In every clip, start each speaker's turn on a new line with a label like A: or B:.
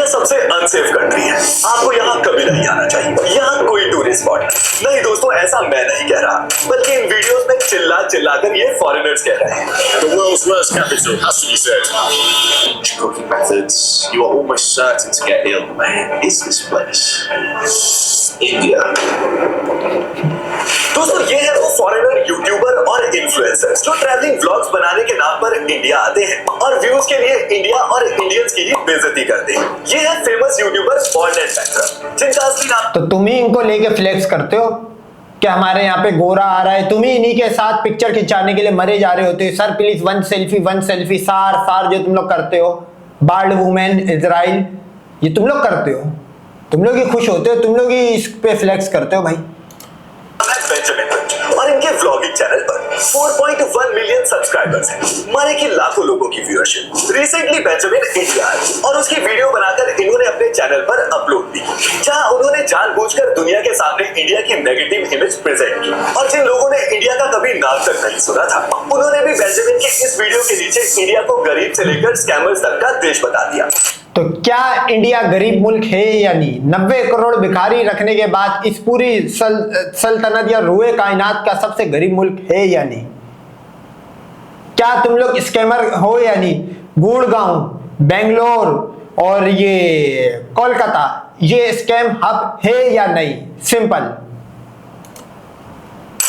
A: सबसे unsafe country है, आपको यहाँ कभी नहीं आना चाहिए। यहाँ कोई टूरिस्ट स्पॉट नहीं दोस्तों, ऐसा मैं नहीं कह रहा, बल्कि इन वीडियोस में चिल्ला कर ये फॉरेनर्स कह रहे हैं।
B: The world's worst capital has to be said. Cooking methods, you are almost certain to get ill. Where is this place? India.
A: दोस्तों ये है वो फॉरेनर यूट्यूबर और इन्फ्लुएंसर्स जो ट्रैवलिंग व्लॉग्स बनाने के नाम पर इंडिया आते हैं और व्यूज के लिए इंडिया और इंडियंस की ही बेइज्जती करते हैं। ये है famous YouTuber bond and banker, जिनका असली नाम।
C: तो तुम ही इनको लेके फ्लेक्स करते हो कि हमारे यहाँ पे गोरा आ रहा है, तुम ही इन्हीं के साथ पिक्चर खिंचाने के लिए मरे जा रहे होते हो। सर प्लीज वन सेल्फी सार जो तुम लोग करते हो, बार्ड वुमेन इजराइल, ये तुम लोग करते हो, तुम लोग ही खुश होते हो, तुम लोग ही इस पे फ्लेक्स करते हो भाई।
A: और इनके व्लॉगिंग चैनल पर 4.1 मिलियन सब्सक्राइबर्स हैं, माने कि लाखों लोगों की व्यूअरशिप। रिसेंटली बेंजामिन इंडिया आए और उसकी वीडियो बनाकर इन्होंने अपने चैनल पर अपलोड की, जहां उन्होंने जानबूझकर दुनिया के सामने इंडिया की नेगेटिव इमेज प्रेजेंट की। और जिन लोगों ने इंडिया का कभी नाम तक नहीं सुना था, उन्होंने भी बेंजामिन के इस वीडियो के नीचे इंडिया को गरीब से लेकर स्कैमर्स तक का देश बता दिया।
C: तो क्या इंडिया गरीब मुल्क है या नहीं? 90 करोड़ भिखारी रखने के बाद इस पूरी सल्तनत या रुए कायनात का सबसे गरीब मुल्क है या नहीं? क्या तुम लोग स्कैमर हो या नहीं? गुड़गांव, बेंगलोर और ये कोलकाता, ये स्कैम हब है या नहीं? सिंपल।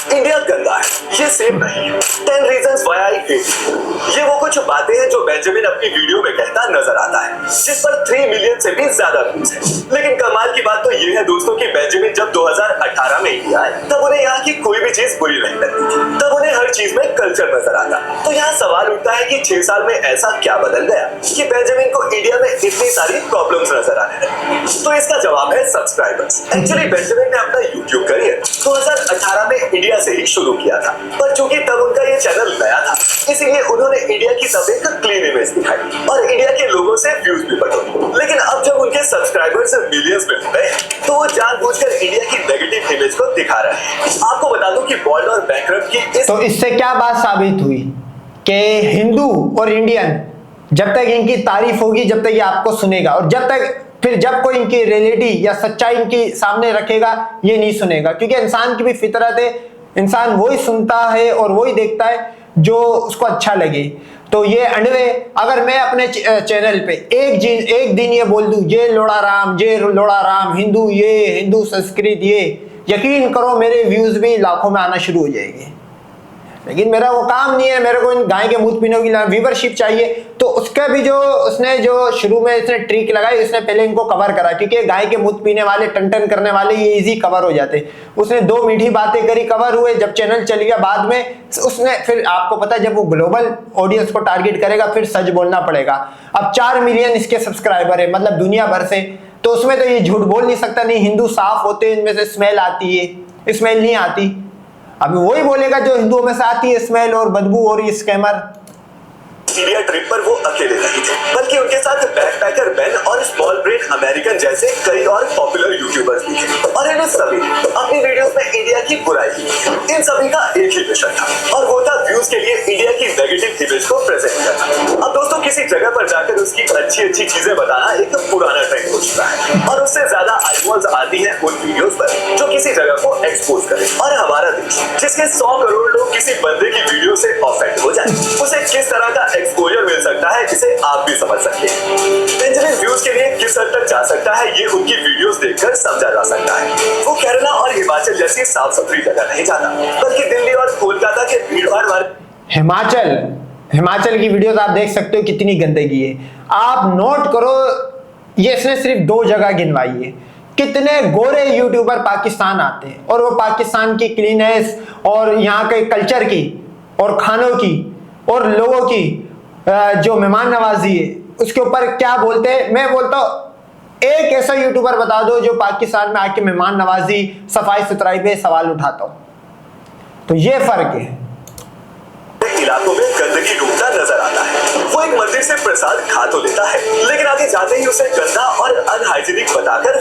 A: इंडिया गंदा है, ये सेम नहीं है। 10 reasons why I hate it। ये वो कुछ बातें हैं जो बेंजामिन अपनी वीडियो में कहता नजर आता है, जिस पर 3 मिलियन से भी ज्यादा व्यूज हैं। लेकिन कमाल की बात तो ये है दोस्तों कि बेंजामिन जब 2018 में इंडिया आए, तब उन्हें यहाँ की कोई भी चीज बुरी नहीं लगती थी, तब उन्हें हर चीज में कल्चर नजर आता। तो यहाँ सवाल उठता है कि 6 साल में ऐसा क्या बदल गया कि बेंजामिन को इंडिया में इतनी सारी प्रॉब्लम्स नजर आने लगी? तो इसका जवाब है सब्सक्राइबर्स। एक्चुअली बेंजामिन ने अपना यूट्यूब करियर 2018 में इंडिया से ही शुरू किया था, पर चूंकि तब उनका ये चैनल नया था, इसीलिए उन्होंने इंडिया की तब एक क्लीन इमेज दिखाई और इंडिया के लोगों से व्यूज भी बटोरे। लेकिन अब जब उनके सब्सक्राइबर्स मिलियंस में हो गए, तो वो जानबूझकर इंडिया की नेगेटिव इमेज को दिखा रहे हैं। आपको बता दूं कि बॉन्ड और बैंकरप्ट की
C: तो इससे क्या बात साबित हुई कि हिंदू और इंडियन जब तक इनकी तारीफ होगी, जब तक ये आपको सुनेगा, और जब कोई इनकी रियलिटी या सच्चाई इनकी सामने रखेगा, ये नहीं सुनेगा। क्योंकि इंसान की भी फितरत है, इंसान वही सुनता है और वही देखता है जो उसको अच्छा लगे। तो ये अंडवे, अगर मैं अपने चैनल पे एक दिन ये बोल दूं जय लोड़ा राम, हिंदू संस्कृत, ये यकीन करो मेरे व्यूज भी लाखों में आना शुरू हो जाएंगे। लेकिन मेरा वो काम नहीं है, मेरे को इन गाय के मुंह पीने की व्यूवरशिप चाहिए। तो उसका भी उसने शुरू में इसने ट्रिक लगाई, उसने पहले इनको कवर करा, क्योंकि गाय के मुंह पीने वाले, टन करने वाले ये इजी कवर हो जाते। उसने 2 मीठी बातें करी, कवर हुए। जब चैनल चल गया बाद में उसने, फिर आपको पता है जब वो ग्लोबल ऑडियंस को टारगेट करेगा, फिर सच बोलना पड़ेगा। अब 4 मिलियन इसके सब्सक्राइबर है, मतलब दुनिया भर से। तो उसमें तो ये झूठ बोल नहीं सकता नहीं हिंदू साफ होते, इनमें से स्मेल आती है, स्मेल नहीं आती। अब वही बोलेगा जो हिंदुओं में से आती है स्मेल और बदबू, और ये स्कैमर।
A: इंडिया ट्रिप पर वो अकेले नहीं थे, बल्कि उनके साथ बैकपैकर बेन और स्मॉल ब्रेन अमेरिकन जैसे कई और पॉपुलर यूट्यूबर्स भी थे। और इन सभी ने अपनी वीडियोस में इंडिया की बुराई की। इन सभी का एक ही मिशन था, और वो था व्यूज के लिए इंडिया की नेगेटिव इमेज को प्रेजेंट करना। अब दोस्तों किसी जगह पर जाकर उसकी अच्छी चीजें बताना एक पुराना ट्रेंड हो चुका है, और उससे ज्यादा आईवॉल्स आती है उन वीडियोस पर जो किसी जगह को एक्सपोज करे। और हमारा देश, जिसके 100 करोड़ लोग किसी बंदे की वीडियो से ऑफेंड हो जाए, उसे किस तरह का एक्सपोजर मिल सकता है, जिसे आप भी समझ सकते हैं। बेंजामिन व्यूज के लिए किस हद तक जा सकता है, ये उनकी वीडियोस देखकर समझा जा सकता है। वो केरला और हिमाचल जैसी साफ सुथरी जगह नहीं जाता, बल्कि दिल्ली और कोलकाता के भीड़-भाड़ वाले हिमाचल की वीडियोस आप देख सकते हो कितनी गंदगी है। आप नोट करो, ये इसने सिर्फ 2 जगह गिनवाई है। कितने गोरे यूट्यूबर पाकिस्तान आते हैं और वो पाकिस्तान की क्लीनेस और यहाँ के कल्चर की और खानों की और लोगों की जो मेहमान नवाजी है उसके ऊपर क्या बोलते हैं। मैं बोलता हूँ एक ऐसा यूट्यूबर बता दो जो पाकिस्तान में आके मेहमान नवाजी, सफाई सुथराई पे सवाल उठाता हो। तो ये फर्क है। इलाकों में गंदगी ढूंढता नजर आता है। वो एक मंदिर से प्रसाद खा तो लेता है, लेकिन आगे जाते ही उसे गंदा और अनहाइजीनिक बताकर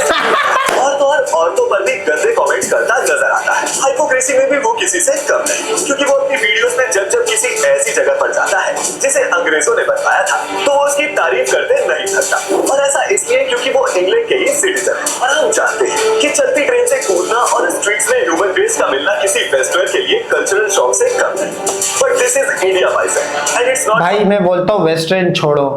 A: औरतों पर भी गंदे कमेंट्स करता नजर आता है। हाइपोक्रेसी में भी वो किसी से कम नहीं, क्योंकि वो अपनी वीडियोस में जब किसी ऐसी जगह पर जाता है जिसे अंग्रेजों ने बनवाया था, तो वो उसकी तारीफ करते नहीं थकता। और ऐसा इसलिए क्योंकि इंग्लैंड के ही सिटीजन हैं और हम जानते हैं कि चलती ट्रेन से कूदना और स्ट्रीट्स में ह्यूमन वेस्ट का मिलना किसी वेस्टर्न के लिए कल्चरल शॉक से कम है। But this is India by side and it's not.
C: भाई मैं बोलता हूँ वेस्टर्न छोड़ो,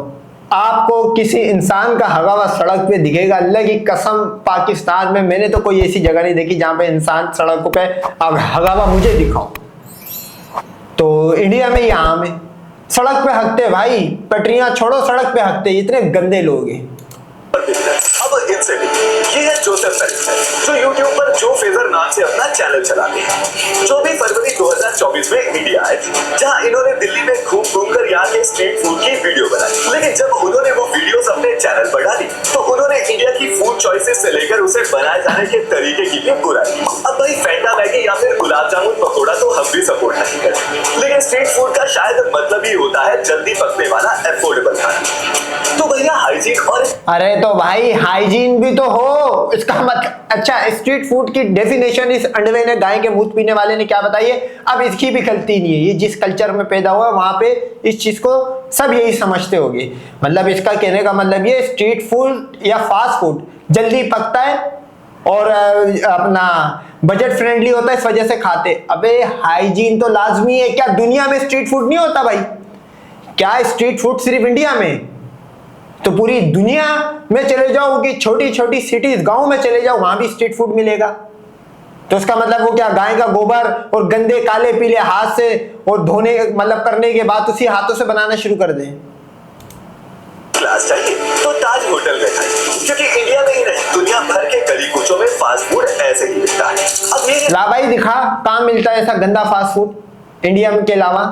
C: आपको किसी इंसान का हगा हुआ सड़क पे दिखेगा, अल्लाह की कसम पाकिस्तान में मैंने तो कोई ऐसी जगह नहीं देखी जहां पे इंसान सड़कों पे हगा हुआ मुझे दिखाओ। तो इंडिया में ही आम है, सड़क पे हकते भाई, पटरियां छोड़ो सड़क पे हकते, इतने गंदे लोग हैं।
A: अब इनसे ये है जोसेफ फेलिक्स, जो यूट्यूब पर जो फेजर नाम से अपना चैनल चलाते हैं। 24 फरवरी 2024 में इंडिया आए थे, जहां इन्होंने दिल्ली में घूम घूम कर यहाँ के स्ट्रीट फूड की वीडियो बनाई। लेकिन जब उन्होंने वो वीडियोस अपने चैनल पर डाली तो उन्होंने इंडिया की फूड चॉइसेस से लेकर उसे बनाए जाने के तरीके की भी बुराई की। अब भाई फैंटा मैगी या फिर गुलाब जामुन पकौड़ा तो हम भी सपोर्ट नहीं करते, लेकिन स्ट्रीट फूड का शायद मतलब ही होता है जल्दी पकने वाला अफोर्डेबल खाना। तो भैया हाइजीन और
C: अरे तो भाई हाइजीन भी तो हो, इसका मतलब अच्छा स्ट्रीट फूड की डेफिनेशन इस अंडवे ने गाय के मूत पीने वाले ने क्या बताई है। अब इसकी भी गलती नहीं है, ये जिस कल्चर में पैदा हुआ वहां पे इस चीज को सब यही समझते होंगे। मतलब इसका कहने का मतलब ये स्ट्रीट फूड या फास्ट फूड जल्दी पकता है और अपना बजट फ्रेंडली होता है, इस वजह से खाते। अबे हाइजीन तो लाजमी है, क्या दुनिया में स्ट्रीट फूड नहीं होता भाई? क्या स्ट्रीट फूड सिर्फ इंडिया में? तो पूरी दुनिया में चले जाओ कि छोटी छोटी सिटीज गांव में चले जाओ, वहां भी स्ट्रीट फूड मिलेगा। तो उसका मतलब वो क्या गाय का गोबर और गंदे काले पीले हाथ से और धोने मतलब करने के बाद उसी हाथों से बनाना शुरू कर दें?
A: क्लास चाहिए तो ताज होटल में खाइए, क्योंकि इंडिया में ही नहीं दुनिया भर के गली कूचों में फास्ट फूड ऐसे ही मिलता है। अब ये
C: ला भाई दिखा कहां मिलता है ऐसा गंदा फास्ट फूड इंडिया के अलावा।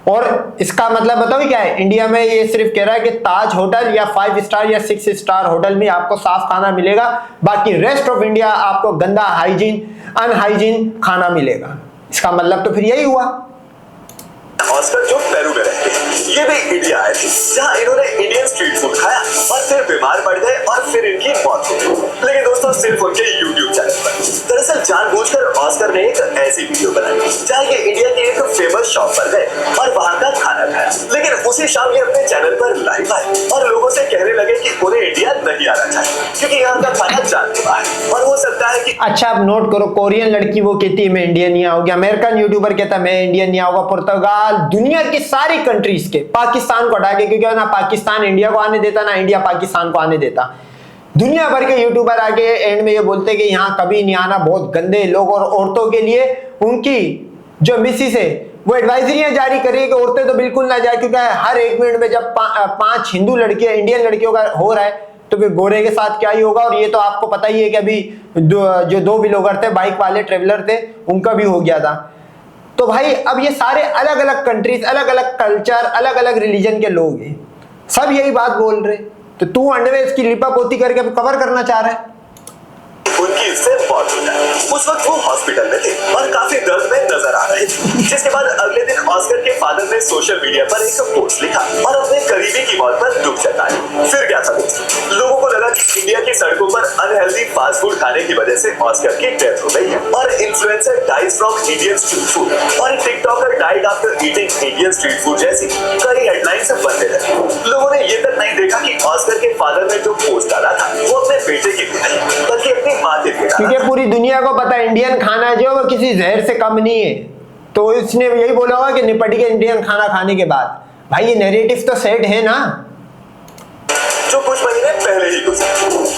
C: और इसका मतलब बताओ क्या है, इंडिया में ये सिर्फ कह रहा है कि ताज होटल या 5 स्टार या 6 स्टार होटल में आपको साफ खाना मिलेगा, बाकी रेस्ट ऑफ इंडिया आपको गंदा हाइजीन अनहाइजीन खाना मिलेगा। इसका मतलब तो फिर यही हुआ।
A: ऑस्कर जो पेरू में रहते हैं, ये भी इंडिया आए थे, जहां इन्होंने इंडियन स्ट्रीट फूड खाया और फिर बीमार पड़ गए और फिर इनकी मौत हो गई। लेकिन दोस्तों सिर्फ उनके यूट्यूब चैनल पर। दरअसल जानबूझकर ऑस्कर ने एक ऐसी वीडियो बनाई जहां ये इंडिया के एक फेमस शॉप पर गए और वहां का खाना खाया। लेकिन उसी शाम ये अपने चैनल पर लाइव आए और लोगों से कहने लगे कि उन्हें इंडिया नहीं आना चाहिए, क्योंकि यहाँ का खाना जानलेवा है और हो सकता है कि
C: अच्छा आप नोट करो, कोरियन लड़की वो कहती है मैं इंडियन नहीं आऊंगी, अमेरिकन यूट्यूबर कहता है मैं इंडियन नहीं आऊंगा, पुर्तगाल दुनिया की सारी कंट्रीज के, पाकिस्तान को हटा के, क्योंकि ना पाकिस्तान इंडिया को आने देता ना इंडिया पाकिस्तान को आने देता। दुनिया भर के यूट्यूबर आके एंड में ये बोलते कि यहाँ कभी नहीं आना, बहुत गंदे लोग। और औरतों के लिए उनकी जो मिसिस है वो एडवाइजरियां जारी कर रही है कि औरतें तो बिल्कुल ना जाए, क्योंकि हर 1 मिनट में जब 5 हिंदू लड़कियां इंडियन लड़कियों का हो रहा है तो फिर गोरे के साथ क्या ही होगा। और ये तो आपको पता ही है कि अभी जो 2 ब्लॉगर थे, बाइक वाले ट्रेवलर थे, उनका भी हो गया था। तो भाई अब ये सारे अलग अलग कंट्रीज, अलग अलग कल्चर, अलग अलग रिलीजन के लोग हैं, सब यही बात बोल रहे। तो तू अंडवे इसकी लिपापोती करके कवर करना चाह रहा है।
A: उनकी इससे मौत हो जाए। उस वक्त वो हॉस्पिटल में थे और काफी दर्द में नजर आ रहे थे, जिसके बाद अगले दिन ऑस्कर के फादर ने सोशल मीडिया पर एक पोस्ट लिखा और अपने करीबी की मौत पर दुख जताया। फिर क्या था दोस्तों, लोगों को लगा कि इंडिया की सड़कों पर अनहेल्दी फास्ट फूड खाने की वजह से ऑस्कर की डेथ हो गई है और influencer dies from Indian street food और TikToker died after eating Indian street food जैसी कई हेडलाइंस बनने लगी। लोगों ने ये तक नहीं देखा कि ऑस्कर के फादर ने जो पोस्ट डाला था वो अपने बेटे की नहीं बल्कि अपनी माँ के लिए।
C: क्योंकि पूरी दुनिया को पता है इंडियन खाना जो वो किसी जहर से कम नहीं है, तो इसने यही बोला होगा कि निपट के इंडियन खाना खाने के बाद। भाई ये नैरेटिव तो सेट है ना,
A: जो कुछ महीने पहले ही गुजरे।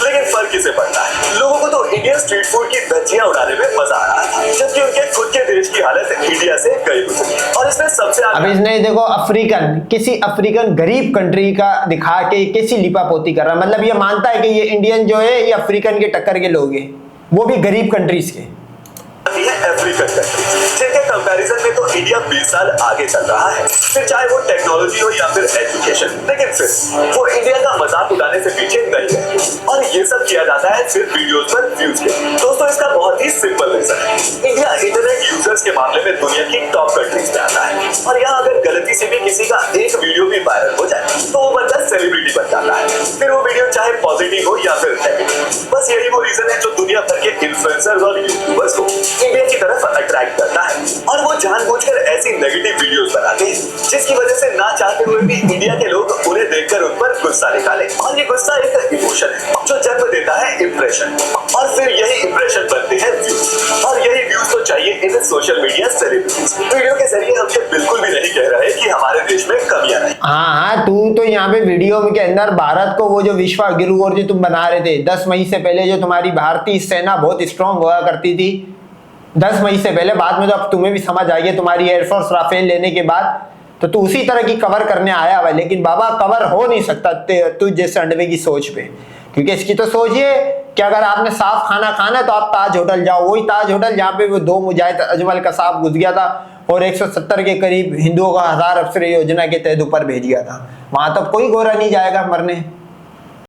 A: लेकिन फर्क किसे पड़ता है, लोगों को तो इंडियन स्ट्रीट फूड की धज्जियां उड़ाने में मजा आ रहा था, जबकि उनके खुद के देश की हालत इंडिया से कई गुजरी। और इसमें सबसे
C: अब इसने देखो अफ्रीकन, किसी अफ्रीकन गरीब कंट्री का दिखा के किसी लिपापोती कर रहा है। मतलब ये मानता है कि ये इंडियन जो है ये अफ्रीकन के टक्कर के लोग हैं, वो भी गरीब कंट्रीज के।
A: अफ्रीकन कंट्रीज जिनके कंपैरिजन में तो इंडिया 20 साल आगे चल रहा है, फिर चाहे वो टेक्नोलॉजी हो या फिर एजुकेशन। लेकिन फिर वो इंडिया का मजाक उड़ाने से पीछे नहीं है और ये सब किया जाता है सिर्फ वीडियोस पर व्यूज के। दोस्तों इसका बहुत ही सिंपल रीजन है, इंडिया इंटरनेट यूजर्स के मामले में दुनिया की टॉप कंट्रीज में आता है और यहाँ अगर गलती से भी किसी का एक वीडियो भी वायरल हो जाए तो वो बंदा सेलिब्रिटी बन जाता है, फिर वो वीडियो चाहे पॉजिटिव हो या फिर नेगेटिव। बस यही वो रीजन है जो दुनिया भर के इन्फ्लुएंसर्स और यूट्यूबर्स को इंडिया की तरफ अट्रैक्ट करता है और वो जानबूझकर ऐसी नेगेटिव वीडियोस बनाते हैं जिसकी वजह से ना चाहते हुए भी इंडिया के लोग उन्हें देखकर उन पर गुस्सा निकाले। और ये गुस्सा एक इमोशन है जो जन्म देता है इंप्रेशन, और फिर यही इंप्रेशन बनते हैं व्यूज, और यही व्यूज तो चाहिए इन सोशल मीडिया सेलिब्रिटीज। वीडियो के जरिए हम ये बिल्कुल भी नहीं कह रहे कि हमारे देश में कमियां नहीं।
C: हाँ, तू तो यहाँ पे वीडियो के अंदर भारत को वो जो विश्व गुरु और जो तुम बना रहे थे 10 मई से पहले, जो तुम्हारी भारतीय सेना बहुत स्ट्रांग हुआ करती थी 10 मई से पहले, बाद में तो अब तुम्हें भी समझ आई है तुम्हारी एयरफोर्स राफेल लेने के बाद, तो तू उसी तरह की कवर करने आया हुआ है। लेकिन बाबा कवर हो नहीं सकता तू जैसे अंडवे की सोच पे, क्योंकि इसकी तो सोचिए कि अगर आपने साफ खाना खाना है तो आप ताज होटल जाओ, वही ताज होटल जहाँ पे वो 2 मुजाहिद अजमल का सांप घुस गया था और 170 के करीब हिंदुओं का 1000 अफसर योजना के तहत ऊपर भेज गया था, वहां तो कोई गोरा नहीं जाएगा मरने।